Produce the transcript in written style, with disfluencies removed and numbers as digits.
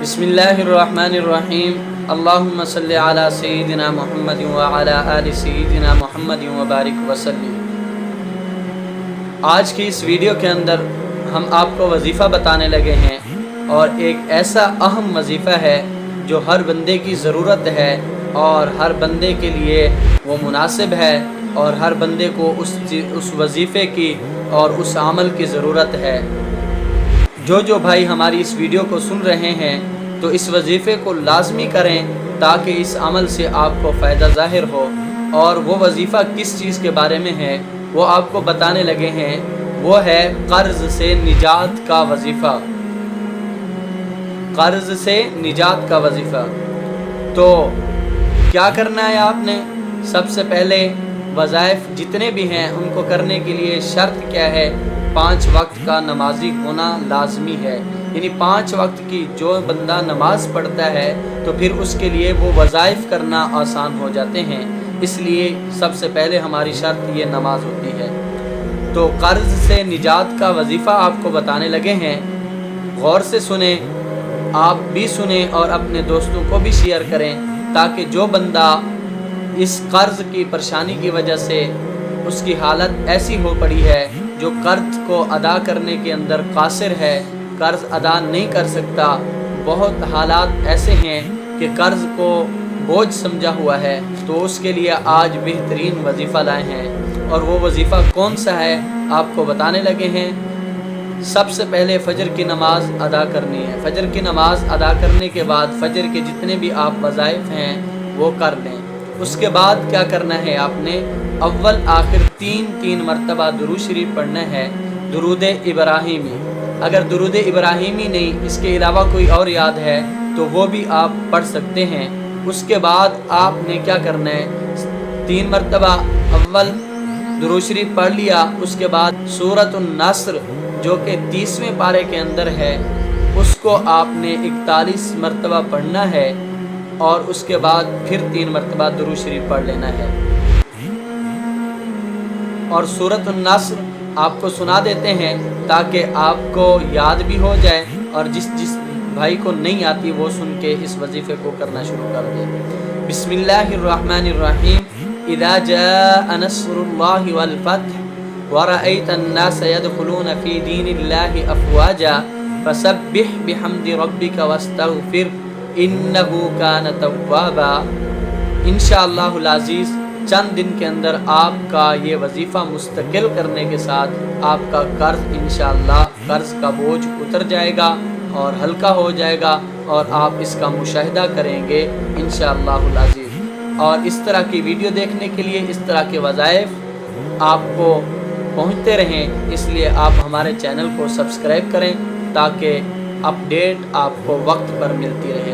बिस्मिल्लाहिर्रहमानिर्रहीम। अल्लाहुम्मा सल्लि अला सय्यिदिना मुहम्मद व अला आलि सय्यिदिना मुहम्मद व बारिक वसल्लिम। आज की इस वीडियो के अंदर हम आपको वजीफ़ा बताने लगे हैं, और एक ऐसा अहम वजीफ़ा है जो हर बंदे की ज़रूरत है और हर बंदे के लिए वो मुनासिब है, और हर बंदे को उस वजीफ़े की और उस अमल की ज़रूरत है। जो भाई हमारी इस वीडियो को सुन रहे हैं तो इस वजीफ़े को लाजमी करें ताकि इस अमल से आपको फ़ायदा ज़ाहिर हो। और वो वजीफ़ा किस चीज़ के बारे में है वो आपको बताने लगे हैं। वो है कर्ज़ से निजात का वजीफ़ा। कर्ज़ से निजात का वजीफ़ा। तो क्या करना है आपने? सबसे पहले वज़ाइफ जितने भी हैं उनको करने के लिए शर्त क्या है? 5 वक्त का नमाजी होना लाजमी है। यानी 5 वक्त की जो बंदा नमाज पढ़ता है तो फिर उसके लिए वो वज़ाइफ करना आसान हो जाते हैं। इसलिए सबसे पहले हमारी शर्त ये नमाज होती है। तो कर्ज़ से निजात का वजीफ़ा आपको बताने लगे हैं। गौर से सुने, आप भी सुने और अपने दोस्तों को भी शेयर करें, ताकि जो बंदा इस कर्ज़ की परेशानी की वजह से उसकी हालत ऐसी हो पड़ी है, जो कर्ज़ को अदा करने के अंदर कासिर है, कर्ज़ अदा नहीं कर सकता, बहुत हालात ऐसे हैं कि कर्ज़ को बोझ समझा हुआ है, तो उसके लिए आज बेहतरीन वजीफ़ा लाए हैं। और वो वजीफ़ा कौन सा है आपको बताने लगे हैं। सबसे पहले फ़जर की नमाज़ अदा करनी है। फ़जर की नमाज़ अदा करने के बाद फ़जर के जितने भी आप वज़ाइफ हैं वो कर लें। उसके बाद क्या करना है आपने? अव्वल आखिर 3 मरतबा दुरूद शरीफ पढ़ना है, दुरूद इब्राहिमी। अगर दुरूद इब्राहिमी नहीं, इसके अलावा कोई और याद है तो वो भी आप पढ़ सकते हैं। उसके बाद आपने क्या करना है? 3 मरतबा अव्वल दुरूद शरीफ पढ़ लिया। उसके बाद सूरतुन नस्र जो कि 30वें पारे के अंदर है, उसको आपने 41 मरतबा पढ़ना है, और उसके बाद फिर 3 मरतबा दुरूद शरीफ पढ़ लेना है। और सूरतुन नस्र आपको सुना देते हैं ताकि आपको याद भी हो जाए, और जिस भाई को नहीं आती वो सुन के इस वजीफ़े को करना शुरू कर दे। बिस्मिल्लाहिर्रहमानिर्रहीम। इज़ा जाअ नस्रुल्लाहि वल फत्ह व रअयतन्नास यदखुलून फ़ी दीनिल्लाहि अफ़वाजा फसब्बिह बिहम्दि रब्बिका वस्तग़फिर इन्नहु कान तव्वाबा। इंशाअल्लाहुल अज़ीज़ चंद दिन के अंदर आपका ये वजीफ़ा मुस्तकिल करने के साथ आपका कर्ज़ इंशाअल्लाह कर्ज़ का बोझ उतर जाएगा और हल्का हो जाएगा, और आप इसका मुशाहिदा करेंगे इंशाअल्लाहुल अज़ीज़। और इस तरह की वीडियो देखने के लिए, इस तरह के वज़ाइफ आपको पहुँचते रहें, इसलिए आप हमारे चैनल को सब्सक्राइब करें ताकि अपडेट आपको वक्त पर मिलती रहे।